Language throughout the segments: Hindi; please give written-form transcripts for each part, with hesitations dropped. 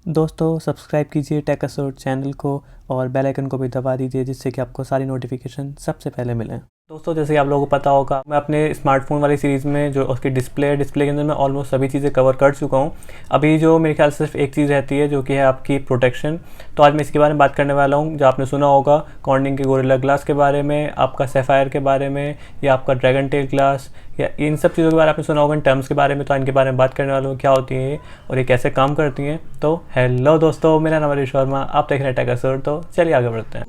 दोस्तों सब्सक्राइब कीजिए टेकसोर्ट चैनल को और बेल आइकन को भी दबा दीजिए जिससे कि आपको सारी नोटिफिकेशन सबसे पहले मिलें। दोस्तों जैसे कि आप लोगों को पता होगा मैं अपने स्मार्टफोन वाली सीरीज़ में जो उसकी डिस्प्ले के अंदर मैं ऑलमोस्ट सभी चीज़ें कवर कर चुका हूँ। अभी जो मेरे ख्याल से सिर्फ एक चीज़ रहती है जो कि है आपकी प्रोटेक्शन। तो आज मैं इसके बारे में बात करने वाला हूँ। जो आपने सुना होगा कॉर्निंग के गोरिल्ला ग्लास के बारे में, आपका सैफायर के बारे में, या आपका ड्रैगन टेल ग्लास, या इन सब चीज़ों के बारे में आपने सुना होगा इन टर्म्स के बारे में। तो इनके बारे में बात करने वाला हूँ, क्या होती हैं ये और ये कैसे काम करती हैं। तो हेलो दोस्तों, मेरा नाम हरीश वर्मा, आप देख रहे हैं टेकसोर्ट। तो चलिए आगे बढ़ते हैं।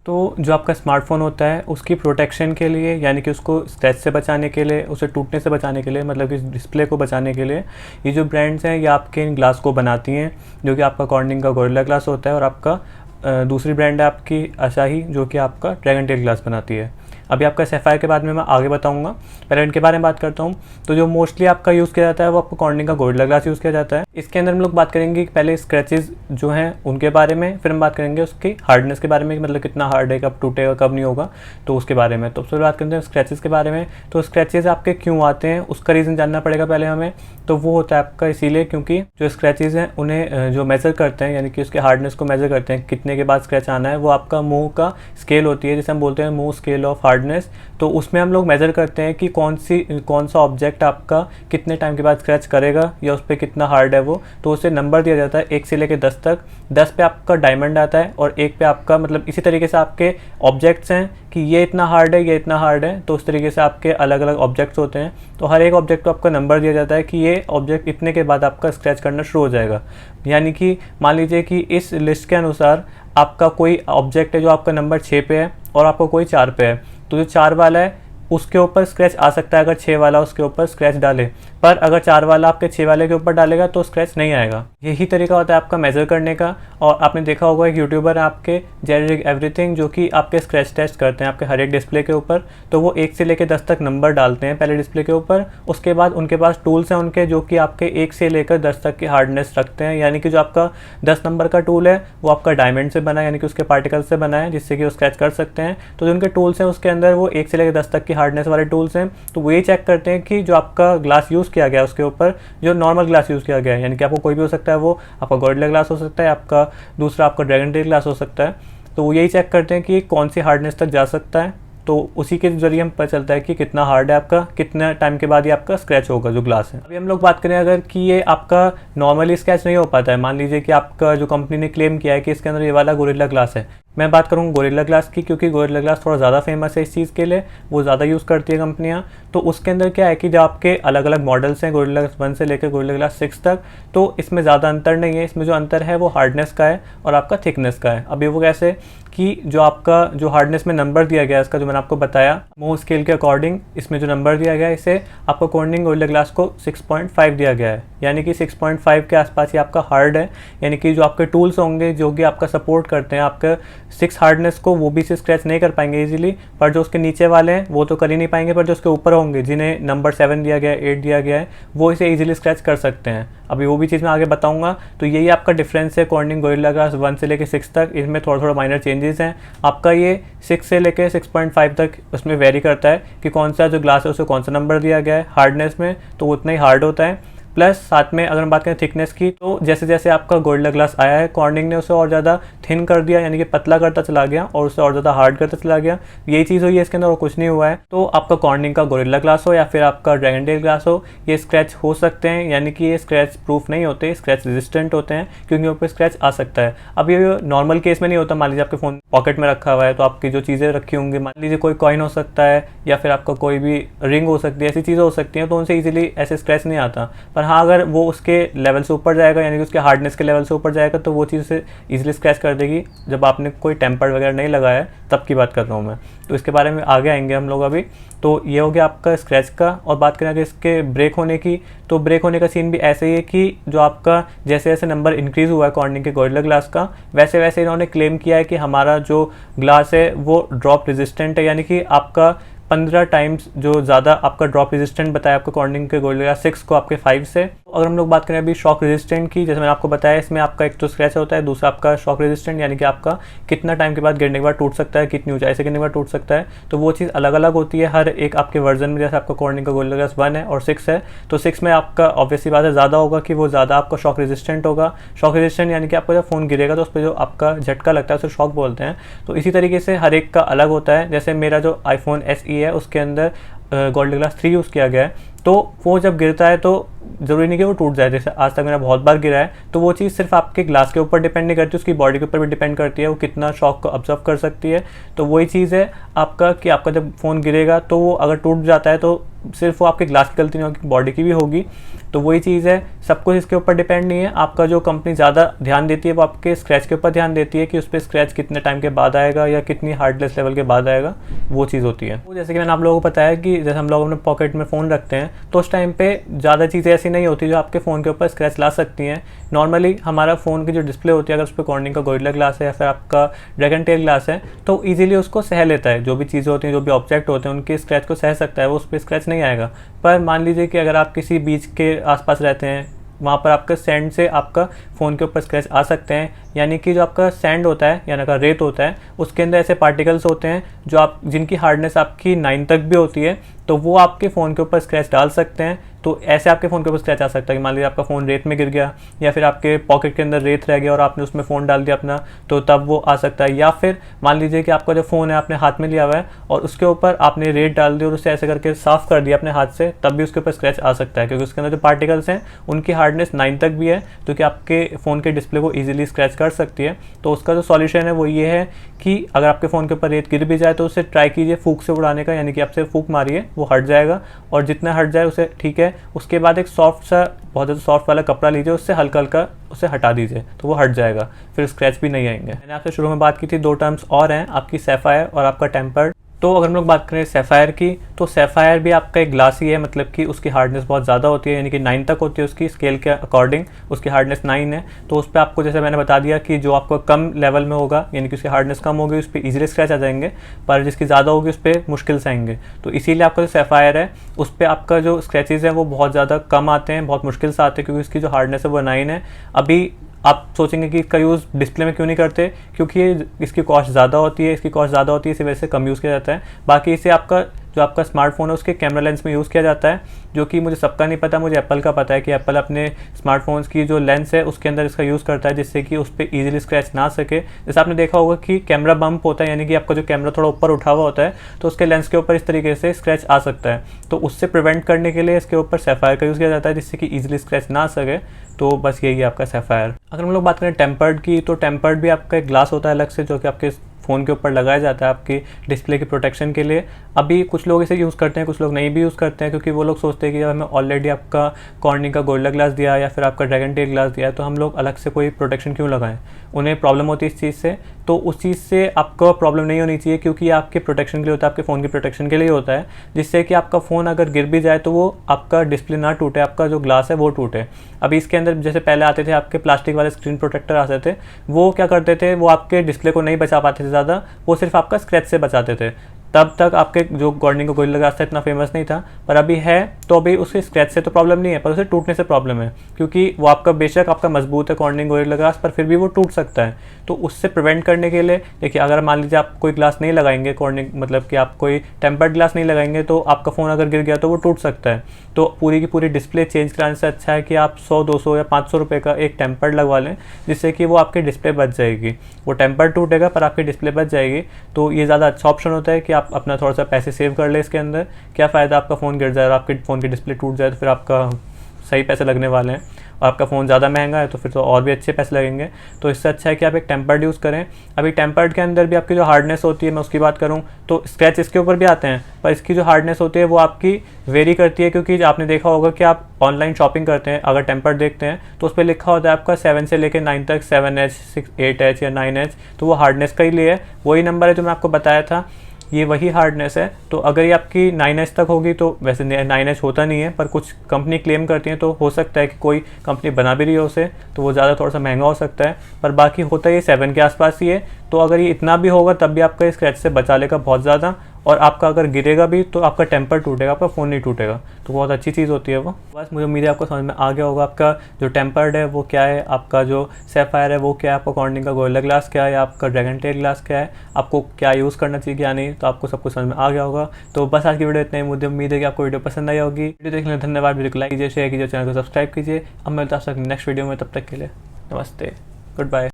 तो जो आपका स्मार्टफ़ोन होता है उसकी प्रोटेक्शन के लिए, यानी कि उसको स्क्रैच से बचाने के लिए, उसे टूटने से बचाने के लिए, मतलब कि डिस्प्ले को बचाने के लिए ये जो ब्रांड्स हैं ये आपके इन ग्लास को बनाती हैं, जो कि आपका कॉर्निंग का गोरिल्ला ग्लास होता है और आपका दूसरी ब्रांड है आपकी असाही, जो कि आपका ड्रैगन टेल ग्लास बनाती है। अभी आपका सैफायर के बाद में मैं आगे बताऊंगा, पहले इनके बारे में बात करता हूँ। तो जो मोस्टली आपका यूज़ किया जाता है वो आपको कॉर्निंग का गोरिल्ला ग्लास यूज़ किया जाता है। इसके अंदर हम लोग बात करेंगे कि पहले स्क्रैचेस जो हैं उनके बारे में, फिर हम बात करेंगे उसकी हार्डनेस के बारे में, मतलब कितना हार्ड है, कब टूटेगा कब नहीं होगा, तो उसके बारे में। तो फिर बात करते हैं स्क्रैचेस के बारे में। तो स्क्रैचेस आपके क्यों आते हैं उसका रीज़न जानना पड़ेगा पहले हमें। तो वो होता है आपका इसीलिए क्योंकि जो स्क्रैचेस हैं उन्हें जो मेज़र करते हैं, यानी कि उसके हार्डनेस को मेज़र करते हैं कितने के बाद स्क्रैच आना है, वो आपका मुंह का स्केल होती है, जिसे हम बोलते हैं मुंह स्केल ऑफ हार्डनेस। तो उसमें हम लोग मेज़र करते हैं कि कौन सा ऑब्जेक्ट आपका कितने टाइम के बाद स्क्रैच करेगा या उस पर कितना हार्ड है वो। तो उसे नंबर दिया जाता है 1 से लेकर 10 तक। 10 पे आपका डायमंड आता है और 1 पे आपका, मतलब इसी तरीके से आपके ऑब्जेक्ट्स हैं कि ये इतना हार्ड है, ये इतना हार्ड है। तो उस तरीके से आपके अलग अलग ऑब्जेक्ट्स होते हैं। तो हर एक ऑब्जेक्ट को आपका नंबर दिया जाता है कि ये ऑब्जेक्ट इतने के बाद आपका स्क्रैच करना शुरू हो जाएगा। यानी कि मान लीजिए कि इस लिस्ट के अनुसार आपका कोई ऑब्जेक्ट है जो आपका नंबर 6 पे है और आपका कोई 4 पे है, तो जो 4 वाला है उसके ऊपर स्क्रैच आ सकता है अगर 6 वाला उसके ऊपर स्क्रैच डाले, पर अगर 4 वाला आपके 6 वाले के ऊपर डालेगा तो स्क्रैच नहीं आएगा। यही तरीका होता है आपका मेज़र करने का। और आपने देखा होगा एक यूट्यूबर है आपके जेनेरिक एवरीथिंग, जो कि आपके स्क्रैच टेस्ट करते हैं आपके हर एक डिस्प्ले के ऊपर। तो वो 1 से लेकर 10 तक नंबर डालते हैं पहले डिस्प्ले के ऊपर। उसके बाद उनके पास टूल्स हैं उनके, जो कि आपके 1 से लेकर 10 तक की हार्डनेस रखते हैं। यानी कि जो आपका 10 नंबर का टूल है वो आपका डायमंड से बना है, यानी कि उसके पार्टिकल से बना है, जिससे कि वो स्क्रैच कर सकते हैं। तो जो उनके टूल्स हैं उसके अंदर वो 1 से लेकर 10 तक की हार्डनेस वाले टूल्स हैं। तो वो ये चेक करते हैं कि जो आपका ग्लास यूज़ किया गया है उसके ऊपर जो नॉर्मल ग्लास यूज़ किया गया है, यानी कि आपको कोई भी हो सकता है, वो आपका गोरिल्ला ग्लास हो सकता है, आपका दूसरा आपका ड्रैगन टेल ग्लास हो सकता है। तो वो यही चेक करते हैं कि कौन सी हार्डनेस तक जा सकता है। तो उसी के जरिए हम पता चलता है कि कितना हार्ड है आपका, कितना टाइम के बाद ये आपका स्क्रैच होगा जो ग्लास है। अभी हम लोग बात करें अगर कि ये आपका नॉर्मली स्क्रैच नहीं हो पाता है, मान लीजिए कि आपका जो कंपनी ने क्लेम किया है कि इसके अंदर ये वाला गोरिल्ला ग्लास है। मैं बात करूँ गोरिल्ला ग्लास की, क्योंकि गोरिल्ला ग्लास थोड़ा ज़्यादा फेमस है इस चीज़ के लिए, वो ज़्यादा यूज़ करती है कंपनियाँ। तो उसके अंदर क्या है कि जो आपके अलग अलग मॉडल्स हैं गोरिल्ला ग्लास 1 से लेकर गोरिल्ला ग्लास 6 तक, तो इसमें ज़्यादा अंतर नहीं है। इसमें जो अंतर है वो हार्डनेस का है और आपका थिकनेस का है। अभी वो कैसे कि जो आपका जो हार्डनेस में नंबर दिया गया है इसका, जो मैंने आपको बताया मोह स्केल के अकॉर्डिंग, इसमें जो नंबर दिया गया है इसे आपको कॉर्निंग गोरिल्ला ग्लास को 6.5 दिया गया है। यानी कि 6.5 के आसपास ये आपका हार्ड है। यानी कि जो आपके टूल्स होंगे जो कि आपका सपोर्ट करते हैं आपका 6 हार्डनेस को, वो भी इसे स्क्रैच नहीं कर पाएंगे इजीली। पर जो उसके नीचे वाले हैं वो तो कर ही नहीं पाएंगे, पर जो उसके ऊपर होंगे जिन्हें नंबर 7 दिया गया है, 8 दिया गया है, वो इसे इजीली स्क्रैच कर सकते हैं। अभी वो भी चीज़ मैं आगे बताऊंगा। तो यही आपका डिफरेंस है कॉर्निंग गोरिल्ला ग्लास 1 से लेकर 6 तक। इसमें थोड़ा थोड़ा माइनर चेंजेस हैं। आपका ये 6 से लेकर 6.5 तक उसमें वेरी करता है कि कौन सा जो ग्लास है उसे कौन सा नंबर दिया गया है हार्डनेस में, तो वो उतना ही हार्ड होता है। प्लस साथ में अगर हम बात करें थिकनेस की, तो जैसे जैसे आपका गोरिल्ला ग्लास आया है कॉर्निंग ने उसे और ज़्यादा थिन कर दिया, यानी कि पतला करता चला गया और उसे और ज़्यादा हार्ड करता चला गया। यही चीज़ हुई है इसके अंदर और कुछ नहीं हुआ है। तो आपका कॉर्निंग का गोरिल्ला ग्लास हो या फिर आपका ड्रैगन टेल ग्लास हो, ये स्क्रैच हो सकते हैं, यानी कि ये स्क्रैच प्रूफ नहीं होते, स्क्रैच रेजिस्टेंट होते हैं, क्योंकि ऊपर स्क्रैच आ सकता है। अब ये नॉर्मल केस में नहीं होता। मान लीजिए आपके फ़ोन पॉकेट में रखा हुआ है, तो आपकी जो चीज़ें रखी होंगी, मान लीजिए कोई कॉइन हो सकता है या फिर आपका कोई भी रिंग हो सकती है, ऐसी चीज़ें हो सकती हैं, तो उनसे ईजिली ऐसे स्क्रैच नहीं आता। पर हाँ, अगर वो उसके लेवल से ऊपर जाएगा, यानी कि उसके हार्डनेस के लेवल से ऊपर जाएगा, तो वो चीज़ से इजीली स्क्रैच कर देगी। जब आपने कोई टेम्पर वगैरह नहीं लगाया है तब की बात कर रहा हूँ मैं। तो इसके बारे में आगे आएंगे हम लोग अभी। तो ये हो गया आपका स्क्रैच का। और बात करें अगर इसके ब्रेक होने की, तो ब्रेक होने का सीन भी ऐसे ही है कि जो आपका जैसे जैसे नंबर इंक्रीज़ हुआ है कॉर्निंग के गोरिल्ला ग्लास का, वैसे वैसे इन्होंने क्लेम किया है कि हमारा जो ग्लास है वो ड्रॉप रेजिस्टेंट है, यानी कि आपका 15 टाइम्स जो ज़्यादा आपका ड्रॉप रेजिस्टेंट बताया आपको कॉर्निंग के गोरिल्ला ग्लास 6 को आपके 5 से। अगर हम लोग बात करें अभी शॉक रेजिस्टेंट की, जैसे मैंने आपको बताया इसमें आपका एक तो स्क्रैच होता है, दूसरा आपका शॉक रेजिस्टेंट यानी कि आपका कितना टाइम के बाद गिरने के बाद टूट सकता है, कितनी ऊंचाई से गिरने के बाद टूट सकता है। तो वो चीज़ अलग अलग होती है हर एक आपके वर्जन में। जैसे आपका कॉर्निंग का गोरिल्ला ग्लास 1 है और 6 है, तो 6 में आपका ऑब्वियसली बात है ज़्यादा होगा कि वो ज़्यादा आपका शॉक रेजिस्टेंट होगा। शॉक रेजिस्टेंट यानी कि आपका जब फ़ोन गिरेगा तो उस पर जो आपका झटका लगता है उसे शॉक बोलते हैं। तो इसी तरीके से हर एक का अलग होता है। जैसे मेरा जो iPhone SE है उसके अंदर गोरिल्ला ग्लास 3 यूज़ किया गया है, तो वो जब गिरता है तो ज़रूरी नहीं कि वो टूट जाए। जैसे आज तक मेरा बहुत बार गिरा है, तो वो चीज़ सिर्फ आपके ग्लास के ऊपर डिपेंड नहीं करती, उसकी बॉडी के ऊपर भी डिपेंड करती है, वो कितना शॉक को ऑब्जर्व कर सकती है। तो वही चीज़ है आपका कि आपका जब फ़ोन गिरेगा तो वो अगर टूट जाता है तो सिर्फ वो आपके ग्लास की गलती नहीं होगी, बॉडी की भी होगी। तो वही चीज़ है, सब कुछ इसके ऊपर डिपेंड नहीं है। आपका जो कंपनी ज़्यादा ध्यान देती है वो आपके स्क्रैच के ऊपर ध्यान देती है कि उस पर स्क्रैच कितने टाइम के बाद आएगा या कितनी हार्डनेस लेवल के बाद आएगा, वो चीज़ होती है। तो जैसे कि मैंने आप लोगों को बताया कि जैसे हम लोग अपने पॉकेट में फ़ोन रखते हैं तो उस टाइम पे ज़्यादा चीज़ें ऐसी नहीं होती जो आपके फ़ोन के ऊपर स्क्रैच ला सकती हैं। नॉर्मली हमारा फ़ोन की जो डिस्प्ले होती है, अगर उस पर कॉर्निंग का गोरिल्ला ग्लास है या फिर आपका ड्रैगन टेल ग्लास है, तो ईजिली उसको सह लेता है। जो भी चीज़ें होती हैं, जो भी ऑब्जेक्ट होते हैं, उनके स्क्रैच को सह सकता है, वो उस पर स्क्रैच नहीं आएगा। पर मान लीजिए कि अगर आप किसी बीच के आसपास रहते हैं, वहाँ पर आपका सैंड से आपका फ़ोन के ऊपर स्क्रैच आ सकते हैं। यानी कि जो आपका सैंड होता है यानी का रेत होता है, उसके अंदर ऐसे पार्टिकल्स होते हैं जो आप जिनकी हार्डनेस आपकी 9 तक भी होती है, तो वो आपके फ़ोन के ऊपर स्क्रैच डाल सकते हैं। तो ऐसे आपके फ़ोन के ऊपर स्क्रैच आ सकता है कि मान लीजिए आपका फ़ोन रेत में गिर गया या फिर आपके पॉकेट के अंदर रेत रह गया और आपने उसमें फ़ोन डाल दिया अपना, तो तब वो आ सकता है। या फिर मान लीजिए कि आपका जो फ़ोन है आपने हाथ में लिया हुआ है और उसके ऊपर आपने रेत डाल दी और उसे ऐसे करके साफ़ कर दिया अपने हाथ से, तब भी उसके ऊपर स्क्रैच आ सकता है, क्योंकि उसके अंदर जो पार्टिकल्स हैं उनकी हार्डनेस 9 तक भी है, जो कि आपके फ़ोन के डिस्प्ले को ईजिली स्क्रैच कर सकती है। तो उसका जो सॉल्यूशन है वो ये है कि अगर आपके फ़ोन के ऊपर रेत गिर भी जाए तो उसे ट्राई कीजिए फूंक से उड़ाने का, यानी कि आपसे फूंक मारिए, वो हट जाएगा। और जितना हट जाए उसे ठीक है, उसके बाद एक सॉफ्ट सा, बहुत ज़्यादा सॉफ्ट वाला कपड़ा लीजिए, उससे हल्का हल्का उसे हटा दीजिए, तो वो हट जाएगा, फिर स्क्रैच भी नहीं आएंगे। मैंने आपसे शुरू में बात की थी, 2 टर्म्स और हैं आपकी, सैफायर और आपका टेम्पर्ड। तो अगर हम लोग बात करें सैफायर की, तो सैफायर भी आपका एक ग्लास ही है, मतलब कि उसकी हार्डनेस बहुत ज़्यादा होती है, यानी कि 9 तक होती है उसकी स्केल के अकॉर्डिंग, उसकी हार्डनेस 9 है। तो उस पर आपको, जैसे मैंने बता दिया कि जो आपको कम लेवल में होगा यानी कि उसकी हार्डनेस कम होगी, उस पर ईजिली स्क्रैच आ जाएंगे, पर जिसकी ज़्यादा होगी उस पर मुश्किल से आएंगे। तो इसीलिए आपका जो सैफायर है उस पर आपका जो स्क्रैचेज़ हैं वो बहुत ज़्यादा कम आते हैं, बहुत मुश्किल से आते हैं, क्योंकि इसकी जो हार्डनेस है वो 9 है। अभी आप सोचेंगे कि इसका यूज़ डिस्प्ले में क्यों नहीं करते, क्योंकि इसकी कॉस्ट ज़्यादा होती है, इसी वजह से कम यूज़ किया जाता है। बाकी इसे आपका जो आपका स्मार्टफोन है उसके कैमरा लेंस में यूज़ किया जाता है, जो कि मुझे सबका नहीं पता, मुझे एप्पल का पता है कि एप्पल अपने स्मार्टफोन्स की जो लेंस है उसके अंदर इसका यूज़ करता है, जिससे कि उस पर ईजिली स्क्रैच ना सके। जैसे आपने देखा होगा कि कैमरा बम्प होता है, यानी कि आपका जो कैमरा थोड़ा ऊपर उठा हुआ होता है, तो उसके लेंस के ऊपर इस तरीके से स्क्रैच आ सकता है। तो उससे प्रिवेंट करने के लिए इसके ऊपर सैफायर का यूज़ किया जाता है, जिससे कि ईजिली स्क्रैच ना सके। तो बस यही है आपका सैफायर। अगर हम लोग बात करें टेम्पर्ड की, तो टेम्पर्ड भी आपका एक ग्लास होता है अलग से, जो कि आपके फ़ोन के ऊपर लगाया जाता है आपकी डिस्प्ले की प्रोटेक्शन के लिए। अभी कुछ लोग इसे यूज़ करते हैं, कुछ लोग नहीं भी यूज़ करते हैं, क्योंकि वो लोग सोचते हैं कि जब हमें ऑलरेडी आपका कॉर्निंग का गोरिल्ला ग्लास दिया या फिर आपका ड्रैगन टेल ग्लास दिया है, तो हम लोग अलग से कोई प्रोटेक्शन क्यों लगाएं। उन्हें प्रॉब्लम होती है इस चीज़ से, तो उस चीज़ से आपको प्रॉब्लम नहीं होनी चाहिए, क्योंकि ये आपके प्रोटेक्शन के लिए होता है, आपके फ़ोन की प्रोटेक्शन के लिए होता है, जिससे कि आपका फ़ोन अगर गिर भी जाए तो वो आपका डिस्प्ले ना टूटे, आपका जो ग्लास है वो टूटे। अभी इसके अंदर जैसे पहले आते थे आपके प्लास्टिक वाले स्क्रीन प्रोटेक्टर आते थे, वो क्या करते थे, वो आपके डिस्प्ले को नहीं बचा पाते थे ज़्यादा, वो सिर्फ आपका स्क्रैच से बचाते थे। तब तक आपके जो कॉर्निंग का गोरिल्ला ग्लास था इतना फेमस नहीं था, पर अभी है, तो अभी उसके स्क्रैच से तो प्रॉब्लम नहीं है, पर उसे टूटने से प्रॉब्लम है, क्योंकि वो आपका बेशक आपका मजबूत है कॉर्निंग गोरिल्ला ग्लास, पर फिर भी वो टूट सकता है। तो उससे प्रिवेंट करने के लिए देखिए, अगर मान लीजिए आप कोई ग्लास नहीं लगाएंगे कॉर्निंग, मतलब कि आप कोई टेम्पर्ड ग्लास नहीं लगाएंगे, तो आपका फ़ोन अगर गिर गया तो वो टूट सकता है। तो पूरी की पूरी डिस्प्ले चेंज कराने से अच्छा है कि आप 100, 200 या 500 रुपये का एक टेम्पर्ड लगवा लें, जिससे कि वो आपकी डिस्प्ले बच जाएगी। वो टेम्पर्ड टूटेगा पर आपकी डिस्प्ले बच जाएगी, तो ये ज़्यादा अच्छा ऑप्शन होता है कि आप अपना थोड़ा सा पैसे सेव कर ले इसके अंदर। क्या फ़ायदा आपका फ़ोन गिर जाए और आपके फ़ोन की डिस्प्ले टूट जाए, तो फिर आपका सही पैसे लगने वाले हैं, और आपका फ़ोन ज़्यादा महंगा है तो फिर तो और भी अच्छे पैसे लगेंगे। तो इससे अच्छा है कि आप एक टेम्पर्ड यूज़ करें। अभी टेम्पर्ड के अंदर भी आपकी जो हार्डनेस होती है, मैं उसकी बात करूं तो स्क्रैच इसके ऊपर भी आते हैं, पर इसकी जो हार्डनेस होती है वो आपकी वेरी करती है, क्योंकि आपने देखा होगा कि आप ऑनलाइन शॉपिंग करते हैं, अगर टेम्पर्ड देखते हैं तो उस पर लिखा होता है आपका 7 से लेकर 9 तक, 7H, 8H या 9H, तो वो हार्डनेस का ही लिए है, वही नंबर है जो मैं आपको बताया था, ये वही हार्डनेस है। तो अगर ये आपकी 9H तक होगी, तो वैसे 9H होता नहीं है, पर कुछ कंपनी क्लेम करती हैं, तो हो सकता है कि कोई कंपनी बना भी रही हो उसे, तो वो ज़्यादा थोड़ा सा महंगा हो सकता है, पर बाकी होता है ये 7 के आसपास ही है। तो अगर ये इतना भी होगा तब भी आपका स्क्रैच से बचा लेगा बहुत ज़्यादा, और आपका अगर गिरेगा भी तो आपका टेम्पर टूटेगा, आपका फ़ोन नहीं टूटेगा। तो बहुत अच्छी चीज़ होती है वो। बस मुझे उम्मीद है आपको समझ में आ गया होगा। आपका जो टेम्पर्ड है वो क्या है, आपका जो सैफायर है वो क्या है, आपका कॉर्निंग का गोरिल्ला ग्लास क्या है, आपका ड्रैगन टेल ग्लास क्या है, आपको क्या यूज़ करना चाहिए क्या नहीं, तो आपको सब कुछ समझ में आ गया होगा। तो बस आज की वीडियो इतना ही। मुझे उम्मीद है कि आपको वीडियो पसंद आई होगी। वीडियो देखने के लिए धन्यवाद। वीडियो को लाइक कीजिए, शेयर कीजिए, चैनल को सब्सक्राइब कीजिए। अब मिलता हूं नेक्स्ट वीडियो में, तब तक के लिए नमस्ते, गुड बाय।